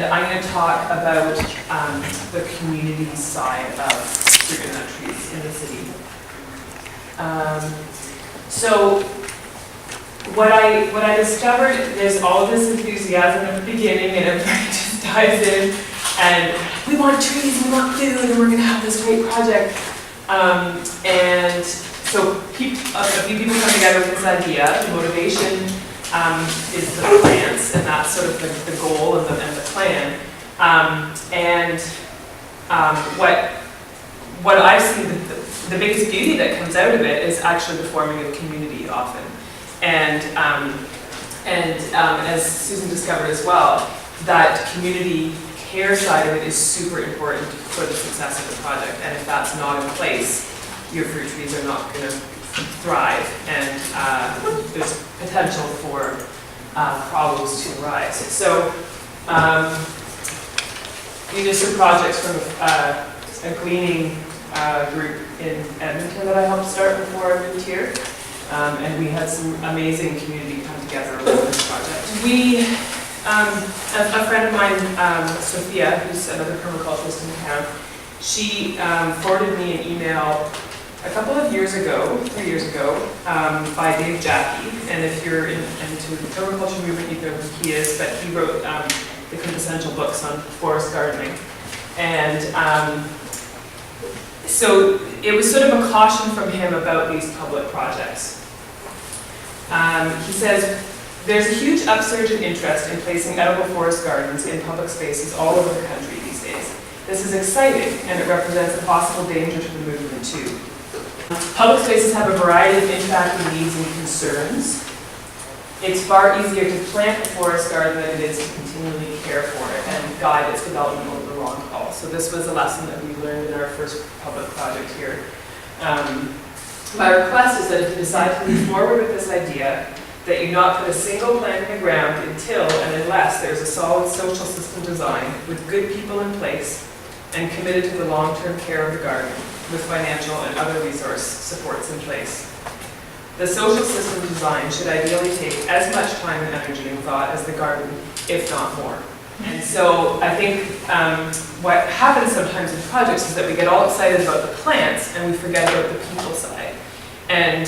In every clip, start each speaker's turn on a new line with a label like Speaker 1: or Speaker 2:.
Speaker 1: and I'm going to talk about the community side of fruit and nut trees in the city. So what I discovered, there's all this enthusiasm at the beginning, and everybody just dives in, and we want trees, we want food, and we're going to have this great project. And so a few people come together with this idea. The motivation is the plants, and that's sort of the goal and the plan. What I've seen, the biggest beauty that comes out of it is actually the forming of community often. And as Susan discovered as well, that community care side of it is super important for the success of the project. And if that's not in place, your fruit trees are not going to thrive, and there's potential for problems to arise. So these are some projects from a gleaning group in Edmonton that I helped start before I moved here. And we had some amazing community come together with this project. A friend of mine, Sophia, who's another permaculturist in town, she forwarded me an email a couple of years ago, 3 years ago, by Dave Jaffe. And if you're into the permaculture movement, you know who he is, but he wrote the quintessential books on forest gardening. And so it was sort of a caution from him about these public projects. He says, there's a huge upsurge in interest in placing edible forest gardens in public spaces all over the country these days. This is exciting, and it represents a possible danger to the movement too. Public spaces have a variety of impacting needs and concerns. It's far easier to plant a forest garden than it is to continually care for it and guide its development over the long haul. So this was a lesson that we learned in our first public project here. My request is that if you decide to move forward with this idea, that you not put a single plant in the ground until and unless there's a solid social system design with good people in place and committed to the long-term care of the garden with financial and other resource supports in place. The social system design should ideally take as much time and energy and thought as the garden, if not more. And so I think what happens sometimes in projects is that we get all excited about the plants and we forget about the people side. And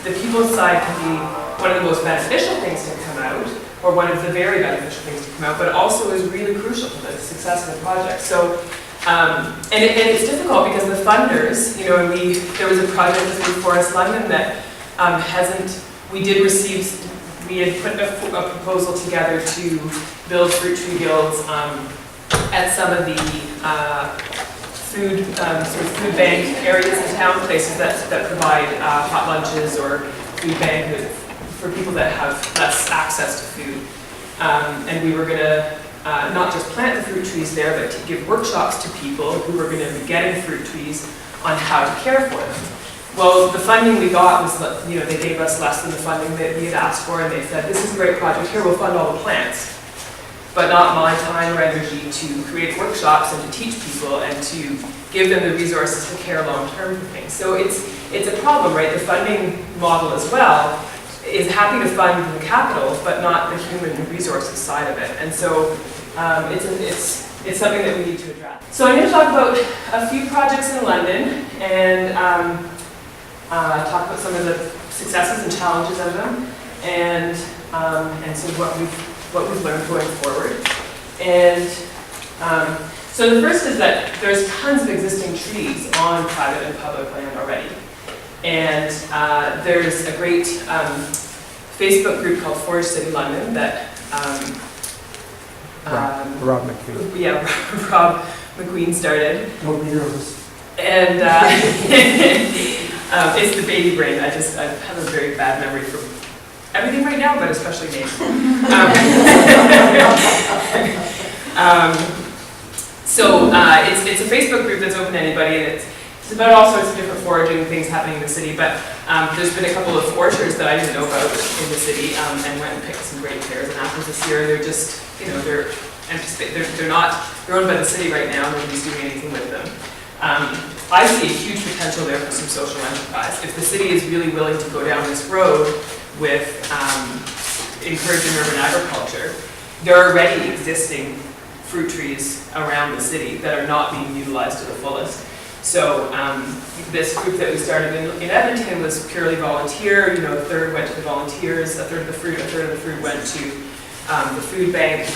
Speaker 1: the people side can be one of the most beneficial things to come out, or one of the very beneficial things to come out, but also is really crucial to the success of the project. So, and it's difficult because the funders, you know, and there was a project with Forest London that we had put a proposal together to build fruit tree guilds at some of the food bank areas in town, places that provide hot lunches or food bank for people that have less access to food. And we were going to not just plant the fruit trees there, but to give workshops to people who were going to be getting fruit trees on how to care for them. Well, the funding we got was, you know, they gave us less than the funding that we had asked for, and they said, this is a great project, here, we'll fund all the plants, but not my time or energy to create workshops and to teach people and to give them the resources to care long-term for things. So it's a problem, right? The funding model as well is happy to fund the capital, but not the human resources side of it. And so it's something that we need to address. So I'm going to talk about a few projects in London and talk about some of the successes and challenges of them, and so what we've learned going forward. And so the first is that there's tons of existing trees on private and public land already. And there's a great Facebook group called Forest City London that
Speaker 2: Rob McQueen.
Speaker 1: Yeah, Rob McQueen started.
Speaker 2: Don't be nervous.
Speaker 1: And it's the baby brain. I have a very bad memory for everything right now, but especially names. So it's a Facebook group that's open to anybody, and it's about all sorts of different foraging things happening in the city. But there's been a couple of orchards that I didn't know about in the city, and went and picked some great pears and apples this year. They're just, you know, they're owned by the city right now. Nobody's doing anything with them. I see a huge potential there for some social enterprise. If the city is really willing to go down this road with encouraging urban agriculture, there are already existing fruit trees around the city that are not being utilized to the fullest. So this group that we started in Edmonton was purely volunteer. You know, a third went to the volunteers, a third of the fruit went to the food bank,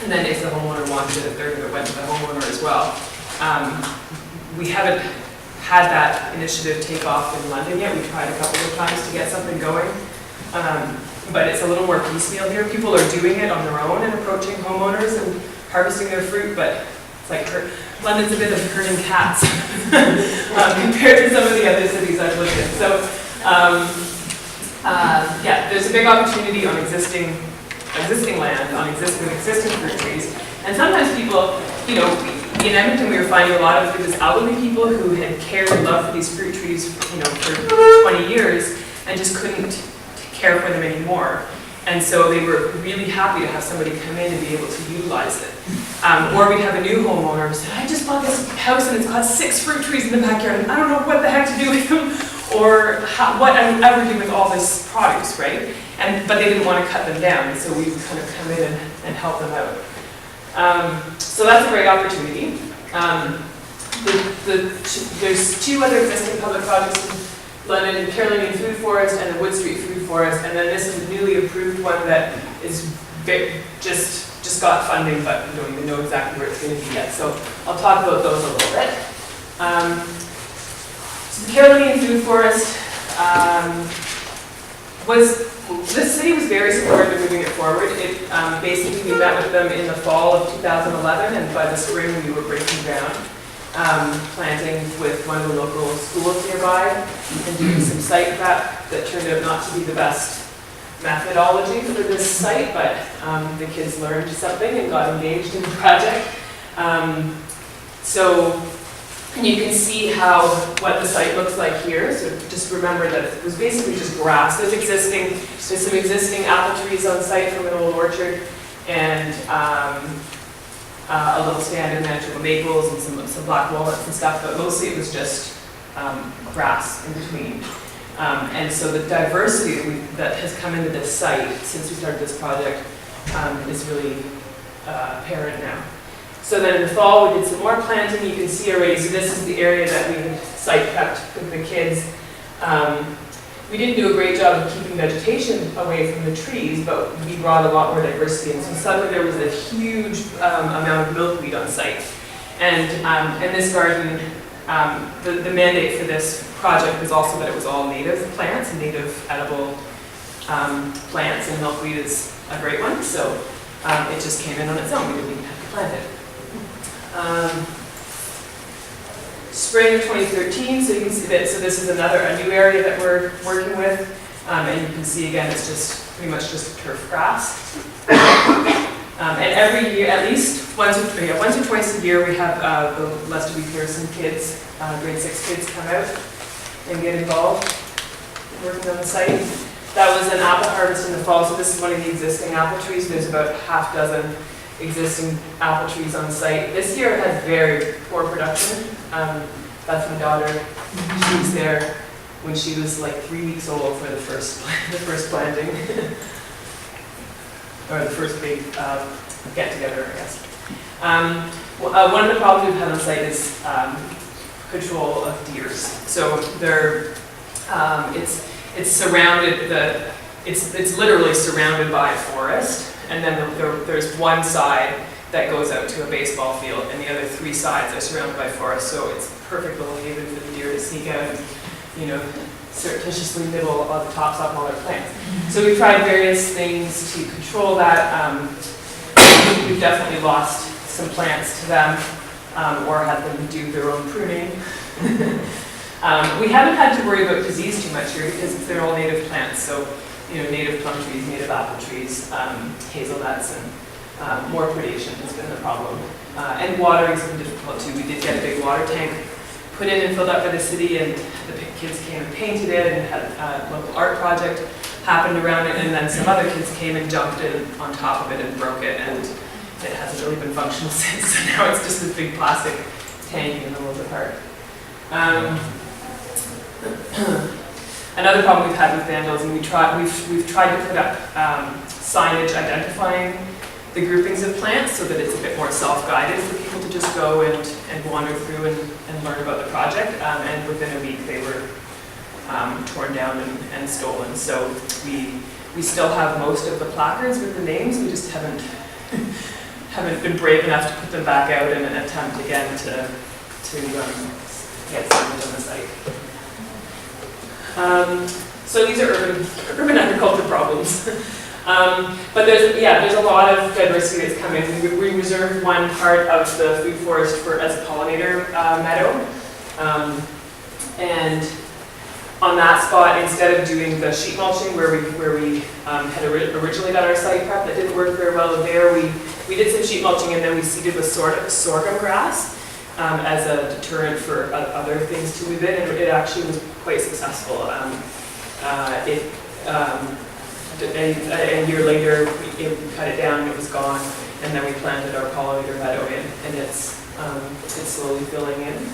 Speaker 1: and then if the homeowner wanted it, a third of it went to the homeowner as well. We haven't had that initiative take off in London yet. We tried a couple of times to get something going, but it's a little more piecemeal here. People are doing it on their own and approaching homeowners and harvesting their fruit, but it's like London's a bit of herding cats compared to some of the other cities I've lived in. So yeah, there's a big opportunity on existing land, on existing fruit trees, and sometimes people, you know, in Edmonton we were finding a lot of these elderly people who had cared and loved for these fruit trees, you know, for 20 years and just couldn't care for them anymore. And so they were really happy to have somebody come in and be able to utilize it. Or we'd have a new homeowner who said, I just bought this house and it's got 6 fruit trees in the backyard and I don't know what the heck to do with them or what I would ever do with all this produce, right? But they didn't want to cut them down, so we would kind of come in and help them out. So that's a great opportunity. There's 2 other existing public projects in London, the Carolinian Food Forest and the Wood Street Food Forest, and then this is a newly approved one that is just got funding, but we don't even know exactly where it's going to be yet. So I'll talk about those a little bit. So the Carolinian Food Forest the city was very supportive of moving it forward. Basically, we met with them in the fall of 2011, and by the spring we were breaking ground, planting with one of the local schools nearby, and doing some site prep that turned out not to be the best methodology for this site, but the kids learned something and got engaged in the project. So you can see what the site looks like here. So just remember that it was basically just grass. There's some existing apple trees on site from an old orchard, and a little stand of Manitoba maples and some black walnuts and stuff, but mostly it was just grass in between. And so the diversity that has come into this site since we started this project is really apparent now. So then in the fall we did some more planting. You can see already, so this is the area that we had site prepped with the kids. We didn't do a great job of keeping vegetation away from the trees, but we brought a lot more diversity. And so suddenly there was a huge amount of milkweed on site. And this garden, the mandate for this project was also that it was all native plants, native edible plants, and milkweed is a great one. So it just came in on its own. We didn't even have to plant it. Spring of 2013, so you can see that, so this is a new area that we're working with, and you can see again it's just pretty much just turf grass. And every year, at least once or twice a year, we have the Lester B. Pearson kids, grade 6 kids come out and get involved working on the site. That was an apple harvest in the fall, so this is one of the existing apple trees. There's about half dozen existing apple trees on site. This year it had very poor production. That's my daughter. She was there when she was like 3 weeks old for the first planting, or the first big get together, I guess. One of the problems we've had on site is control of deers. So they're it's surrounded it's literally surrounded by a forest. And then there's one side that goes out to a baseball field, and the other 3 sides are surrounded by forest. So it's a perfect little haven for the deer to sneak out and, you know, surreptitiously nibble all the tops off all their plants. So we tried various things to control that. We've definitely lost some plants to them, or had them do their own pruning. We haven't had to worry about disease too much here because they're all native plants. So, you know, native plum trees, native apple trees, hazelnuts, and more predation has been the problem. And watering's been difficult too. We did get a big water tank put in and filled up by the city, and the kids came and painted it, and had a local art project happened around it, and then some other kids came and jumped in on top of it and broke it, and it hasn't really been functional since. So now it's just this big plastic tank in the middle of the park. Another problem we've had with vandalism, we've tried to put up signage identifying the groupings of plants so that it's a bit more self-guided for people to just go and wander through and learn about the project. And within a week, they were torn down and stolen. So we still have most of the placards with the names. We just haven't been brave enough to put them back out and attempt again to get signage on the site. So these are urban agriculture problems. But there's a lot of diversity that's come in. We reserved one part of the food forest as a pollinator meadow. And on that spot, instead of doing the sheet mulching where we had originally done our site prep, that didn't work very well there, we did some sheet mulching and then we seeded with sorghum grass as a deterrent for other things to move in, and it actually was quite successful. A year later, we cut it down and it was gone, and then we planted our pollinator meadow in, and it's slowly filling in.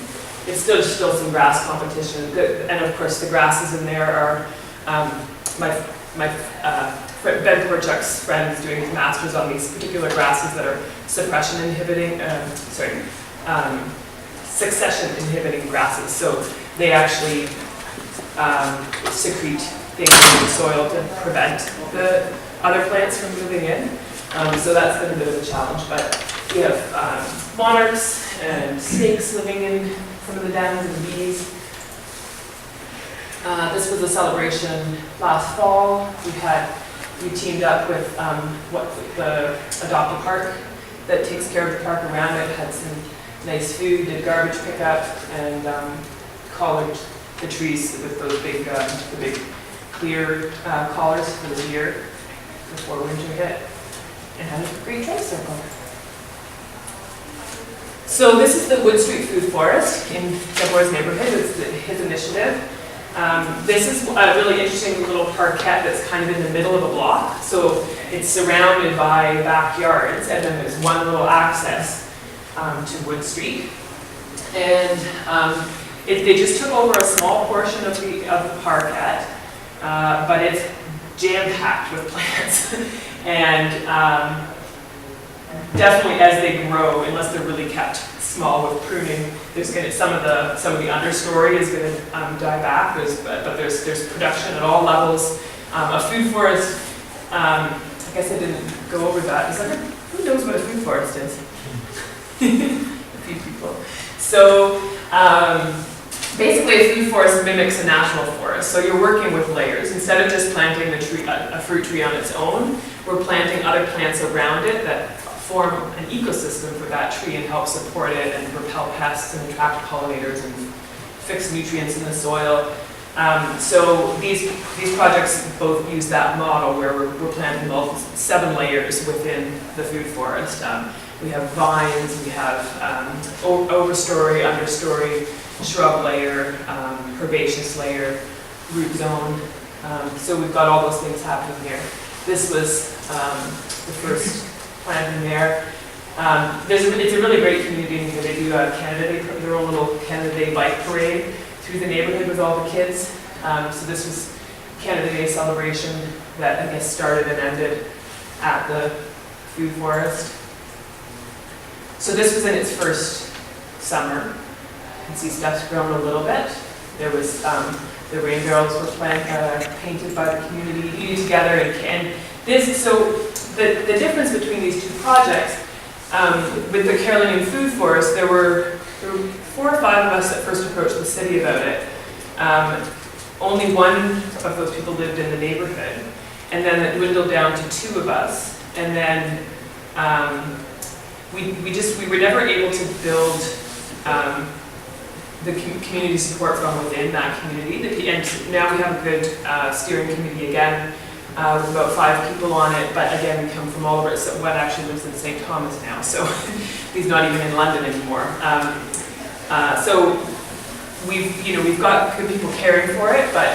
Speaker 1: It's still some grass competition, and of course the grasses in there are my Ben Korchuk's friend is doing his master's on these particular grasses that are succession inhibiting grasses. So they actually secrete things in the soil to prevent the other plants from moving in. So that's been a bit of a challenge, but we have monarchs and snakes living in some of the dens and bees. This was a celebration last fall. We teamed up with the Adopt a Park that takes care of the park around it, had some nice food, did garbage pickup, and collared the trees with those big, the big clear collars for the deer before winter hit, and had a great tree circle. So this is the Wood Street Food Forest in Deborah's neighborhood. It's his initiative. This is a really interesting little parkette that's kind of in the middle of a block. So it's surrounded by backyards, and then there's one little access to Wood Street. And they just took over a small portion of the parkette, but it's jam-packed with plants. And definitely as they grow, unless they're really kept small with pruning, there's going to some of the understory is going to die back. But there's production at all levels. A food forest. I guess I didn't go over that. Is that who knows what a food forest is? A few people. So basically, a food forest mimics a national forest. So you're working with layers. Instead of just planting a fruit tree on its own, we're planting other plants around it that form an ecosystem for that tree and help support it and repel pests and attract pollinators and fix nutrients in the soil. So these projects both use that model where we're planting 7 layers within the food forest. We have vines, we have overstory, understory, shrub layer, herbaceous layer, root zone. So we've got all those things happening here. This was the first planting there. It's a really great community here. They do their own little Canada Day bike parade through the neighborhood with all the kids. So this was Canada Day celebration that I guess started and ended at the food forest. So this was in its first summer. You can see stuff's grown a little bit. There was the rain barrels were painted by the community together, and this. So the difference between these two projects, with the Carolinian Food Forest, there were 4 or 5 of us that first approached the city about it. Only one of those people lived in the neighborhood, and then it dwindled down to 2 of us, and then we were never able to build the community support from within that community. And now we have a good steering committee again, with about 5 people on it, but again, we come from all over it. So Wet actually lives in St. Thomas now, so he's not even in London anymore. So we've got good people caring for it, but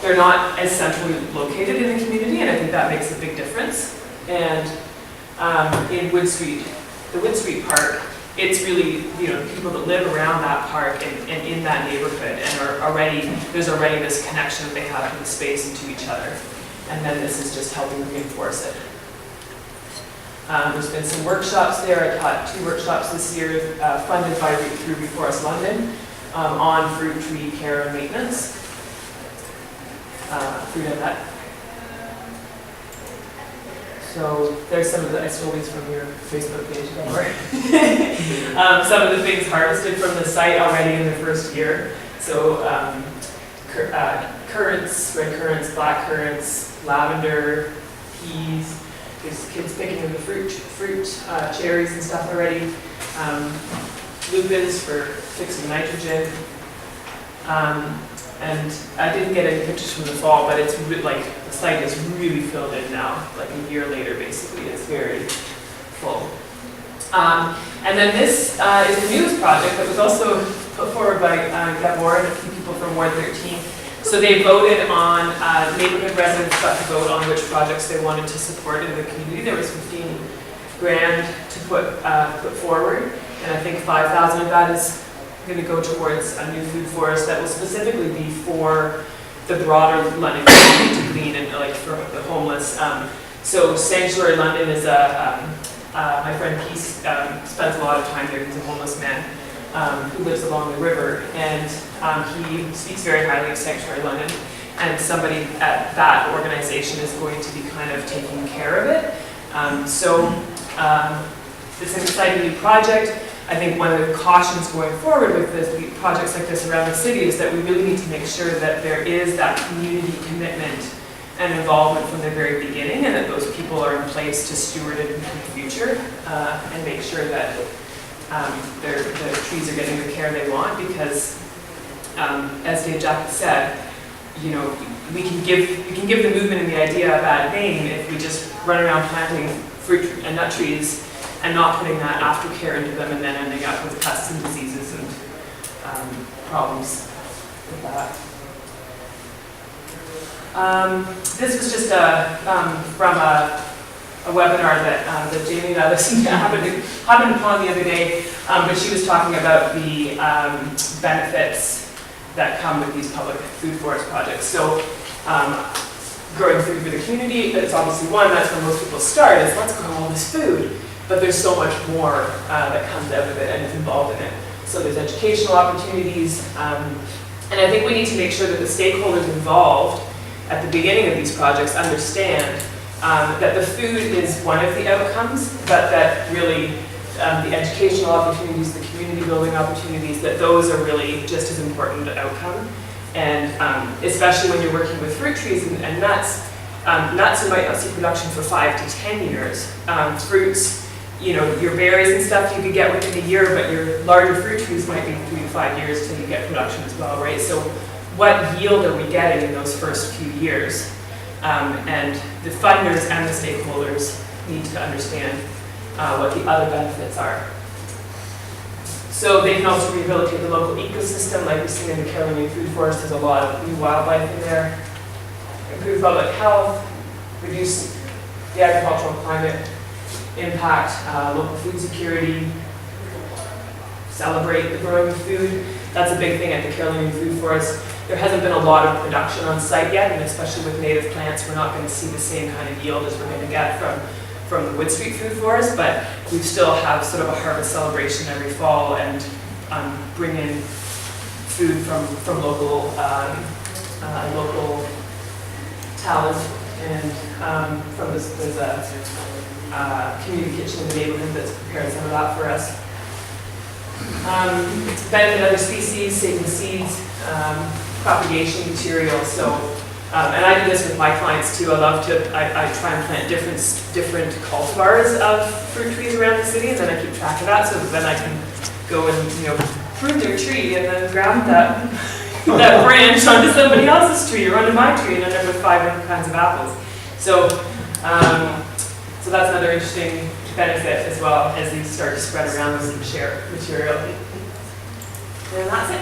Speaker 1: they're not as centrally located in the community, and I think that makes a big difference. And in Wood Street, the Wood Street Park, it's really, people that live around that park and in that neighborhood, and there's already this connection that they have to the space and to each other. and then this is just helping reinforce it. There's been some workshops there. I taught 2 workshops this year funded through Reforest London on fruit tree care and maintenance. Fruit and nut. So there's some of the, I stole these from your Facebook page, don't worry. Some of the things harvested from the site already in the first year. So currants, red currants, black currants, lavender, peas. There's kids picking in the fruit, cherries and stuff already. Lupins for fixing nitrogen. And I didn't get any pictures from the fall, but it's like the site is really filled in now, like a year later basically. It's very full. And then this is the newest project that was also put forward by Gabor and a few people from Ward 13. So they voted on, neighborhood residents got to vote on which projects they wanted to support in the community. There was 15 grand to put forward, and I think 5,000 of that is going to go towards a new food forest that will specifically be for the broader London community to glean and like for the homeless. So Sanctuary London is my friend Keith spends a lot of time there. He's a homeless man who lives along the river, and he speaks very highly of Sanctuary London, and somebody at that organization is going to be kind of taking care of it. It's an exciting new project. I think one of the cautions going forward with projects like this around the city is that we really need to make sure that there is that community commitment and involvement from the very beginning, and that those people are in place to steward it into the future and make sure that the trees are getting the care they want, because as Dave Jack said, you know, we can give the movement and the idea a bad name if we just run around planting fruit and nut trees and not putting that aftercare into them, and then ending up with pests and diseases and problems with that. This was just from a webinar that Jamie and I listened to, happened upon the other day, but she was talking about the benefits that come with these public food forest projects. So growing food for the community, that's obviously one, that's where most people start, is let's grow all this food. But there's so much more that comes out of it and is involved in it. So there's educational opportunities, and I think we need to make sure that the stakeholders involved at the beginning of these projects understand that the food is one of the outcomes, but that really the educational opportunities, the community building opportunities, that those are really just as important an outcome. And especially when you're working with fruit trees and nuts, nuts you might not see production for 5 to 10 years. Fruits, you know, your berries and stuff you could get within a year, but your larger fruit trees might be 3 to 5 years till you get production as well, right? So what yield are we getting in those first few years? And the funders and the stakeholders need to understand what the other benefits are. So they can also rehabilitate the local ecosystem, like we've seen in the Carolina Food Forest. There's a lot of new wildlife in there. Improve public health, reduce the agricultural climate impact, local food security, celebrate the growing of food. That's a big thing at the Carolina Food Forest. There hasn't been a lot of production on site yet, and especially with native plants, we're not going to see the same kind of yield as we're going to get from the Wood Street Food Forest, but we still have sort of a harvest celebration every fall and bring in food from local local talent, and from there's a community kitchen in the neighborhood that's prepared some of that for us. Benefit other species, saving seeds, propagation material. So, and I do this with my clients too. I try and plant different cultivars of fruit trees around the city, and then I keep track of that, so that then I can go and prune their tree and then grab that that branch onto somebody else's tree or onto my tree, and end up with 5 different kinds of apples. So, so that's another interesting benefit as well as these start to spread around and share material. And that's it.